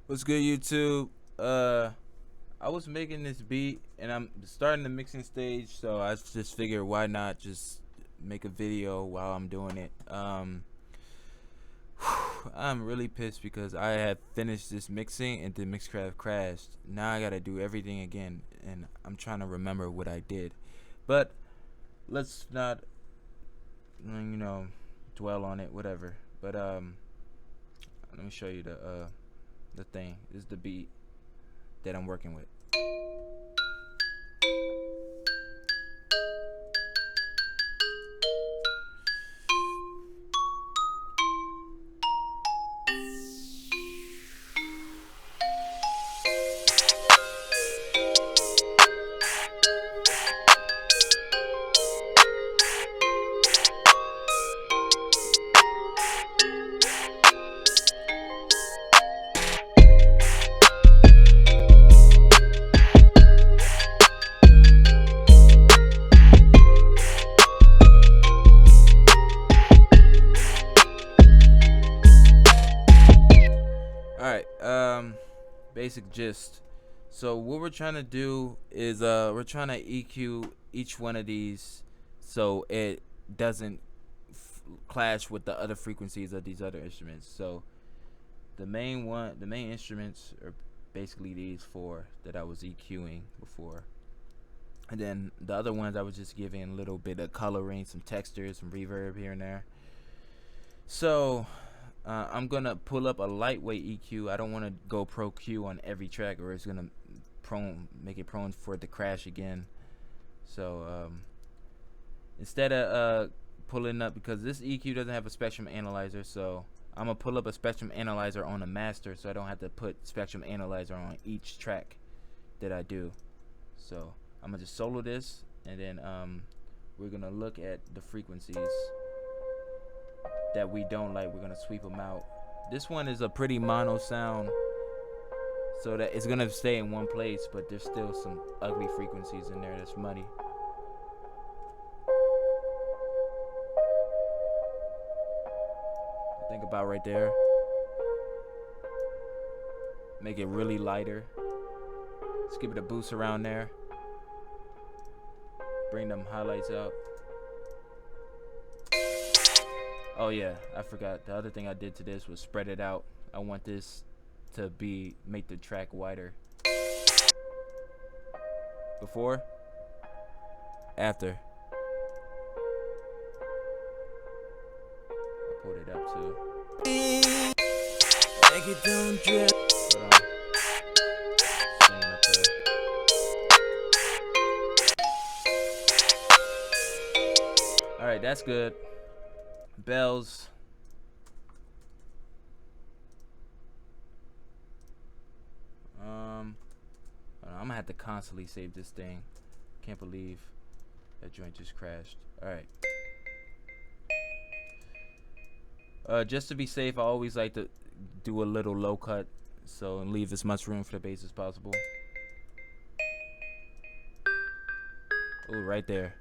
What's good, YouTube? I was making this beat and I'm starting the mixing stage, so I just figured why not just make a video while I'm doing it. I'm really pissed because I had finished this mixing and the Mixcraft crashed. Now I gotta do everything again, and I'm trying to remember what I did. But let's not, dwell on it. Whatever. But let me show you the thing. This is the beat that I'm working with. Alright, basic gist. So what we're trying to do is we're trying to EQ each one of these so it doesn't clash with the other frequencies of these other instruments. So the main instruments are basically these four that I was EQing before. And then the other ones I was just giving a little bit of coloring, some textures, some reverb here and there. So I'm gonna pull up a lightweight EQ. I don't want to go Pro Q on every track, or it's gonna make it prone for it to crash again. So instead of pulling up, because this EQ doesn't have a spectrum analyzer, so I'm gonna pull up a spectrum analyzer on the master, so I don't have to put spectrum analyzer on each track that I do. So I'm gonna just solo this, and then we're gonna look at the frequencies that we don't like. We're gonna sweep them out. This one is a pretty mono sound, so that it's gonna stay in one place, but there's still some ugly frequencies in there that's muddy. Think about right there. Make it really lighter. Let's give it a boost around there. Bring them highlights out. Oh yeah, I forgot. The other thing I did to this was spread it out. I want this to make the track wider. Before, after. I pulled it up too. Make it don't drip. Singing up there. All right, that's good. Bells. I'm gonna have to constantly save this thing. Can't believe that joint just crashed. Alright. Just to be safe, I always like to do a little low cut, so and leave as much room for the bass as possible. Ooh, right there.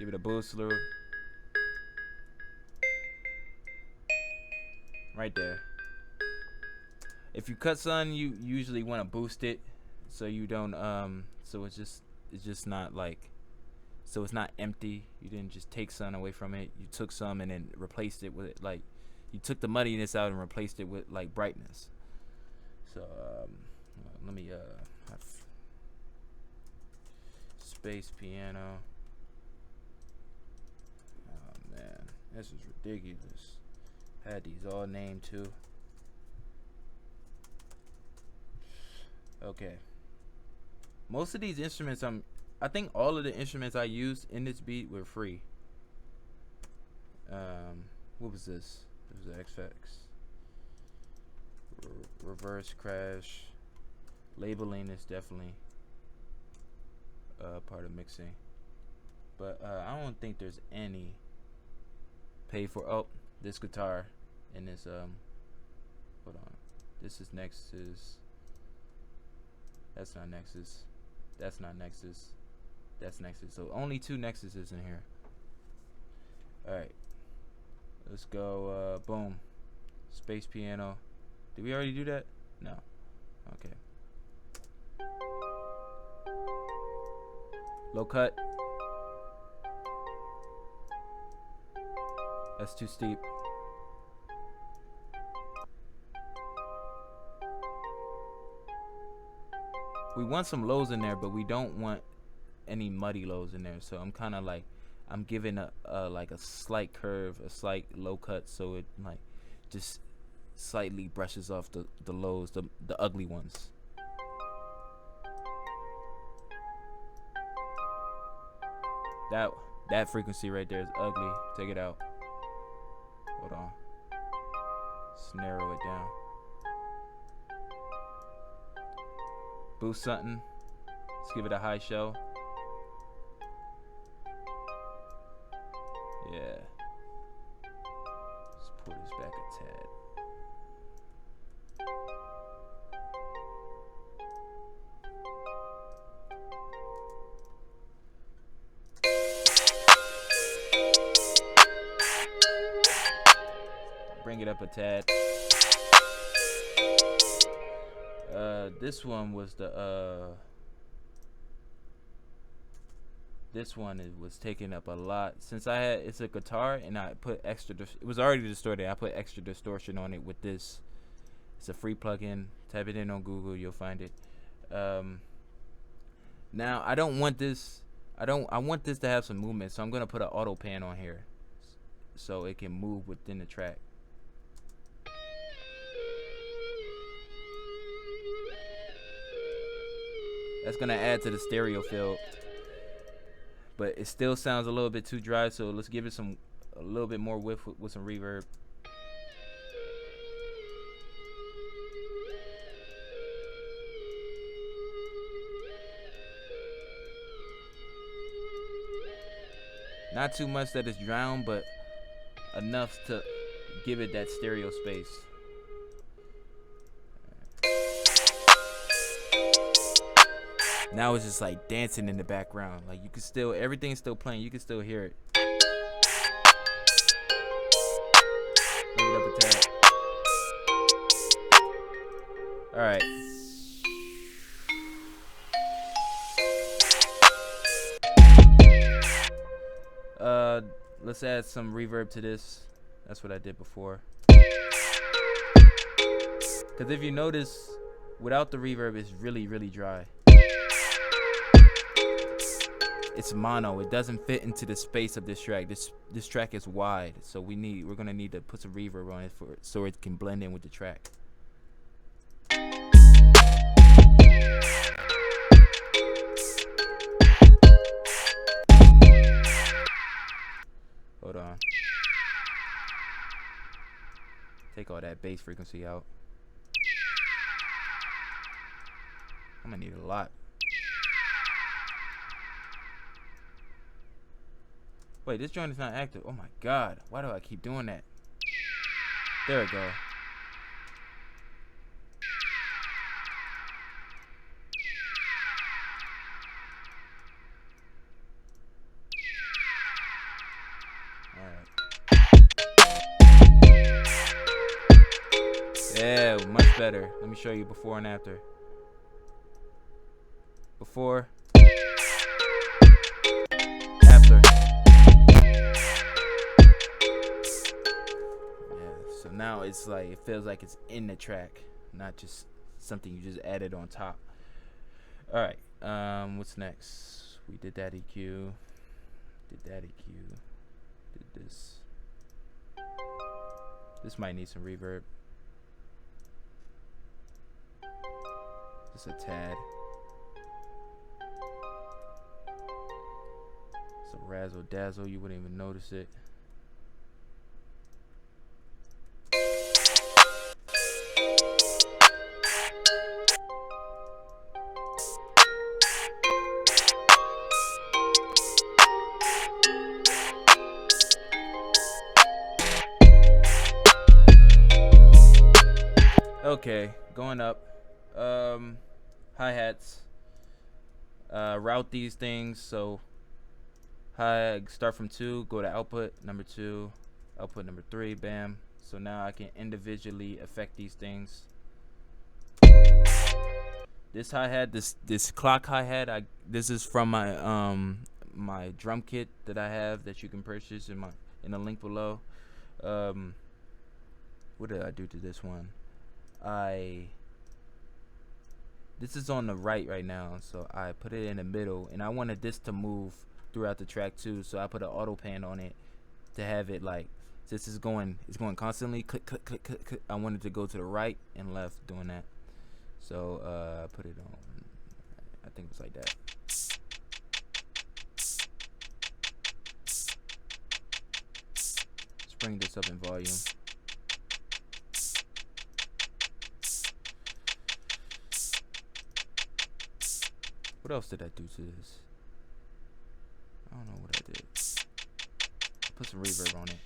Give it a boost a little. Right there. If you cut something, you usually want to boost it, so you don't so it's just not like, so it's not empty. You didn't just take some away from it. You took some and then replaced it with it, like you took the muddiness out and replaced it with like brightness. So let me have space piano. Oh man, this is ridiculous. Had these all named too. Okay. Most of these instruments I think all of the instruments I used in this beat were free. What was this? This was the XFX. Reverse crash. Labeling is definitely part of mixing. But I don't think there's any pay for. Oh, this guitar and this hold on. This is Nexus. That's not Nexus. That's not Nexus. That's Nexus. So only two Nexuses in here. Alright. Let's go. Boom. Space piano. Did we already do that? No. Okay. Low cut. That's too steep. We want some lows in there, but we don't want any muddy lows in there. So I'm kind of like, I'm giving a like a slight curve, a slight low cut, so it like just slightly brushes off the lows, the ugly ones. That frequency right there is ugly. Take it out. Hold on. Let's narrow it down. Boost something. Let's give it a high show. Yeah. Let's pull this back a tad. Bring it up a tad. This one was this one was taking up a lot. Since it's a guitar and I put extra, it was already distorted. I put extra distortion on it with this. It's a free plugin. Type it in on Google, you'll find it. Now I don't want this. I want this to have some movement, so I'm gonna put an auto pan on here, so it can move within the track. That's gonna add to the stereo field, but it still sounds a little bit too dry. So let's give it a little bit more width with some reverb. Not too much that it's drowned, but enough to give it that stereo space. Now it's just like dancing in the background. Like you can still, everything's still playing. You can still hear it. Bring it up a tad. All right. Let's add some reverb to this. That's what I did before. Because if you notice, without the reverb, it's really, really dry. It's mono. It doesn't fit into the space of this track. This track is wide, so we're gonna need to put some reverb on it so it can blend in with the track. Hold on. Take all that bass frequency out. I'm gonna need a lot. Wait, this joint is not active. Oh my god. Why do I keep doing that? There we go. Yeah, much better. Let me show you before and after. Before. After. Yeah, so now it's like, it feels like it's in the track, not just something you just added on top. Alright, what's next? We did that EQ. Did that EQ. Did this. This might need some reverb. Just a tad. Some razzle dazzle, you wouldn't even notice it. Okay, going up. Hi-hats. Route these things. So start from 2, go to output, number 2, output number 3, bam. So now I can individually affect these things. This hi-hat, this clock hi-hat, this is from my my drum kit that I have that you can purchase in the link below. What did I do to this one? This is on the right now, so I put it in the middle, and I wanted this to move throughout the track too, so I put an auto pan on it to have it like, since it's going constantly click click click click click, I wanted to go to the right and left doing that. So I put it on, I think it's like that. Let's bring this up in volume. What else did I do to this? I don't know what I did. Put some reverb on it.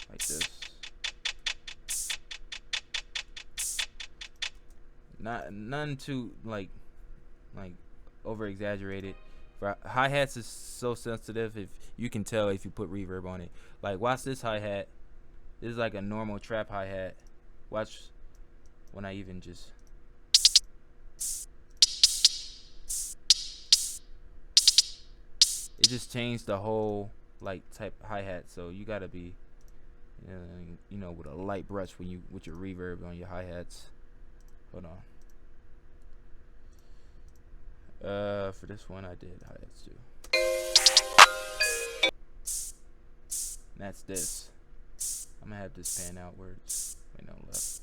Like this. None too like over exaggerated. For hi-hats is so sensitive, if you can tell if you put reverb on it. Like, watch this hi-hat. This is like a normal trap hi-hat. Watch when I even just, it just changed the whole like type hi-hat. So you gotta be you know, with a light brush when you with your reverb on your hi-hats. Hold on. For this one I did hi-hats too. And that's this. I'm gonna have this pan outwards. Wait, no, left.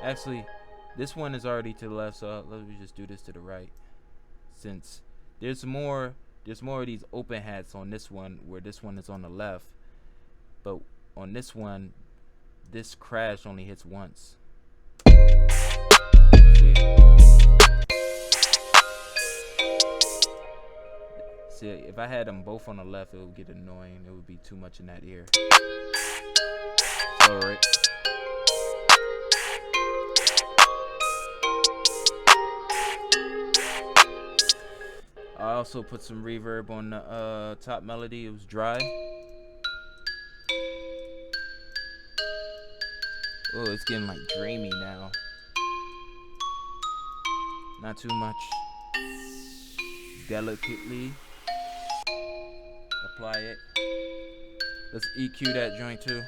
Actually, this one is already to the left, so let me just do this to the right. Since there's more of these open hats on this one, where this one is on the left, but on this one, this crash only hits once. See, if I had them both on the left, it would get annoying. It would be too much in that ear. Alright. I also put some reverb on the top melody. It was dry. Oh, it's getting like dreamy now. Not too much. Delicately apply it. Let's EQ that joint too.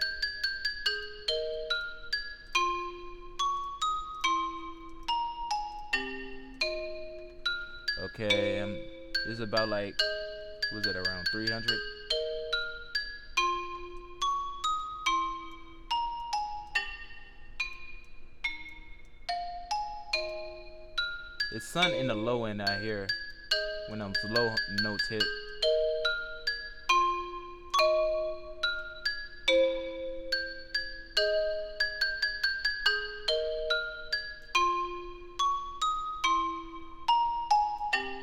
Okay, this is about like, was it around 300? It's sun in the low end I hear when them low notes hit.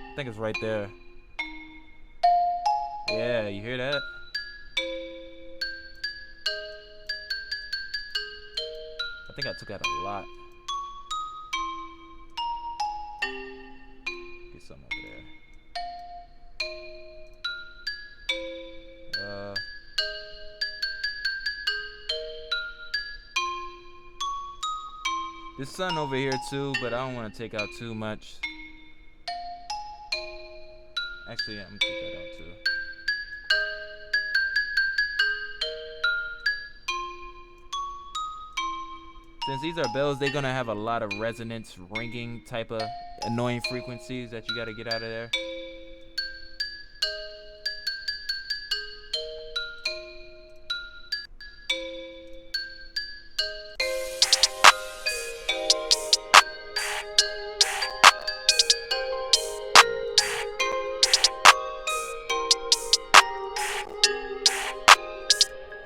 I think it's right there. Yeah, you hear that? I think I took out a lot. Get some over there. There's sun over here too, but I don't want to take out too much. Actually, I'm gonna take that out too. Since these are bells, they're gonna have a lot of resonance, ringing type of annoying frequencies that you gotta get out of there.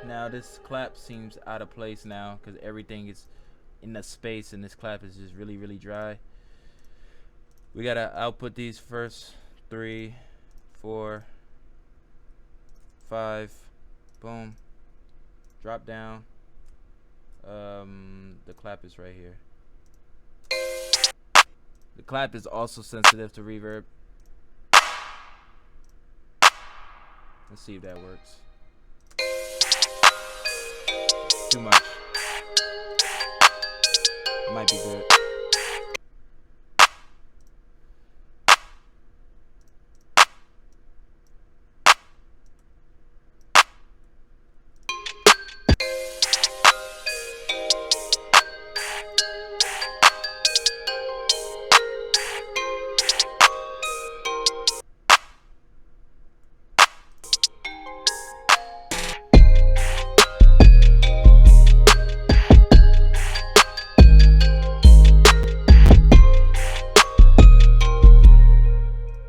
Now this clap seems out of place now because everything is in the space and this clap is just really, really dry. We gotta output these first 3, 4, 5. Boom. Drop down. The clap is right here. The clap is also sensitive to reverb. Let's see if that works. Too much. Might be good.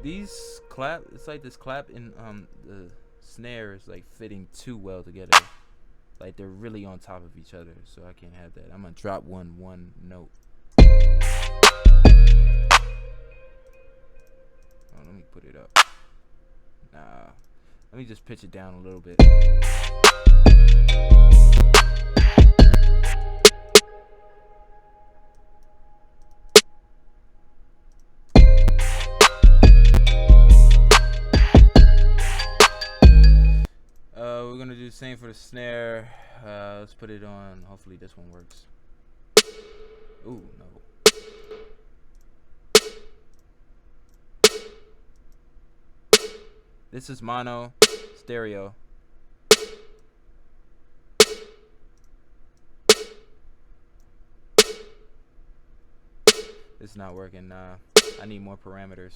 These clap, it's like this clap and the snare is like fitting too well together. Like they're really on top of each other, so I can't have that. I'm gonna drop one note. Oh, let me put it up. Nah, let me just pitch it down a little bit. We're gonna do the same for the snare. Let's put it on. Hopefully this one works. Ooh, no. This is mono, stereo. It's not working. I need more parameters.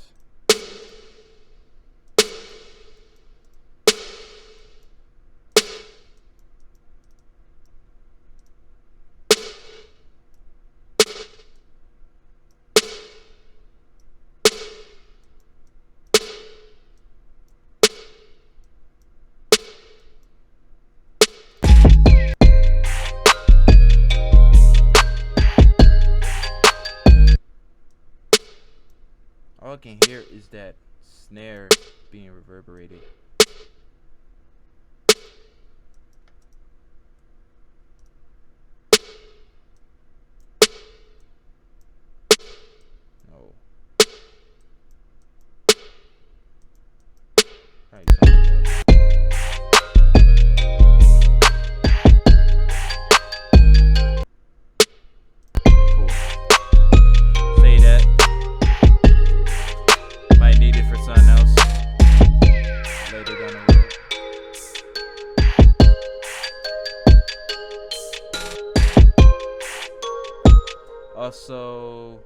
All I can hear is that snare being reverberated. No. Alright, something like that. Cool. Say that. Might need it for something else later down the road. Also,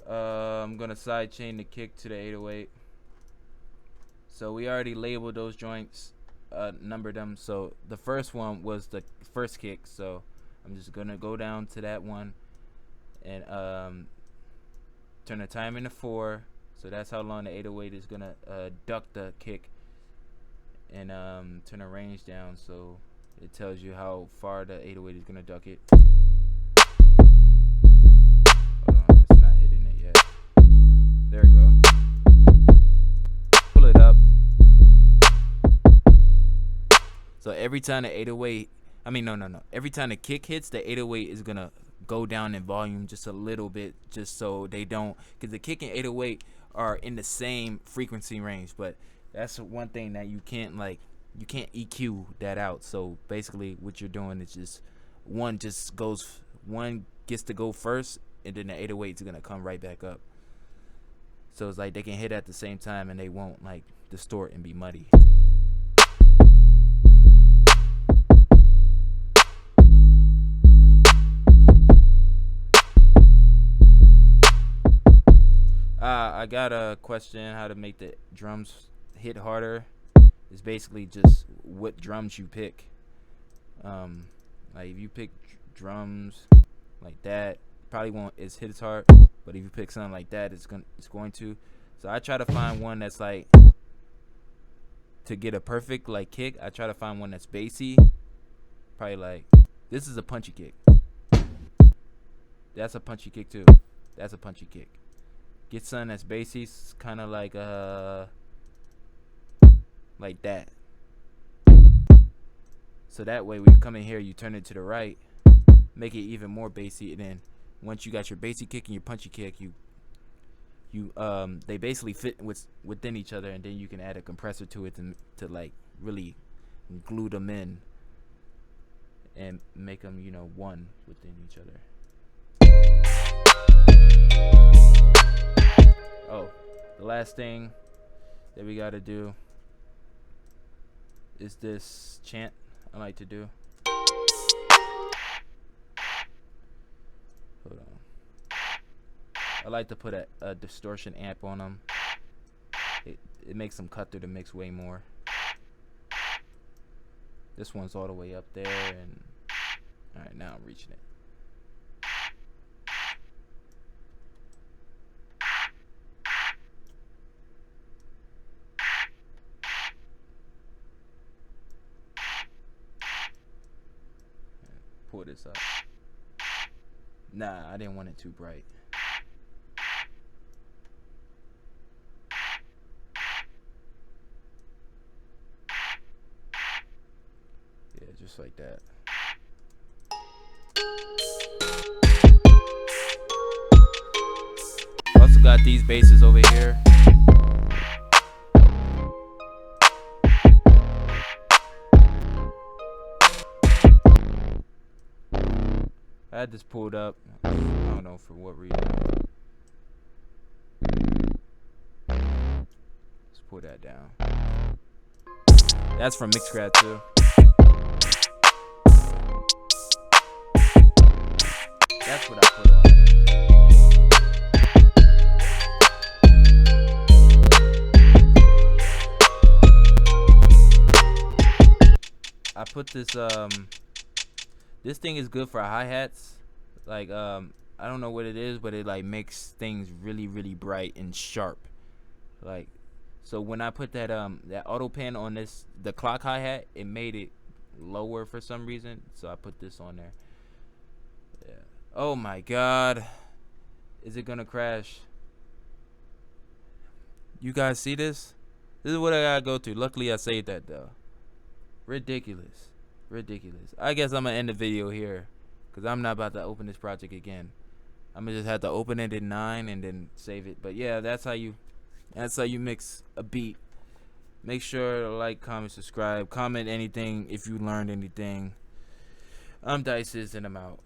I'm gonna sidechain the kick to the 808. So we already labeled those joints, numbered them. So the first one was the first kick. So I'm just gonna go down to that one and turn the time into 4. So that's how long the 808 is gonna duck the kick, and turn the range down so it tells you how far the 808 is gonna duck it. Hold on, it's not hitting it yet. There we go. Pull it up. So every time the 808, every time the kick hits, the 808 is gonna go down in volume just a little bit, just so they don't, because the kick and 808 are in the same frequency range, but that's one thing that you can't EQ that out. So basically what you're doing is just one gets to go first, and then the 808 is gonna come right back up. So it's like they can hit at the same time and they won't like distort and be muddy. I got a question how to make the drums hit harder. It's basically just what drums you pick. Like if you pick drums like that, probably won't hit as hard. But if you pick something like that, it's going to. So I try to find one that's like, to get a perfect like kick, I try to find one that's bassy. Probably like, this is a punchy kick. That's a punchy kick too. That's a punchy kick. Get something that's bassy, kind of like that. So that way when you come in here, you turn it to the right, make it even more bassy, and then once you got your bassy kick and your punchy kick, you they basically fit within each other, and then you can add a compressor to it to like really glue them in and make them, you know, one within each other. Oh, the last thing that we gotta do is this chant I like to do. Hold on. I like to put a distortion amp on them. It makes them cut through the mix way more. This one's all the way up there, and alright, now I'm reaching it. Pull this up. Nah, I didn't want it too bright. Yeah, just like that. Also got these basses over here. I had this pulled up. I don't know for what reason. Let's pull that down. That's from Mixcraft too. That's what I put on. I put this this thing is good for hi-hats. Like I don't know what it is, but it like makes things really, really bright and sharp. Like, so when I put that that auto pen on the clock hi-hat, it made it lower for some reason. So I put this on there. Yeah. Oh my god. Is it gonna crash? You guys see this? This is what I gotta go through. Luckily I saved that though. Ridiculous. Ridiculous. I guess I'm gonna end the video here, because I'm not about to open this project again. I'm gonna just have to open it in 9 and then save it. But yeah, that's how you mix a beat. Make sure to like, comment, subscribe, comment anything if you learned anything. I'm Dices and I'm out.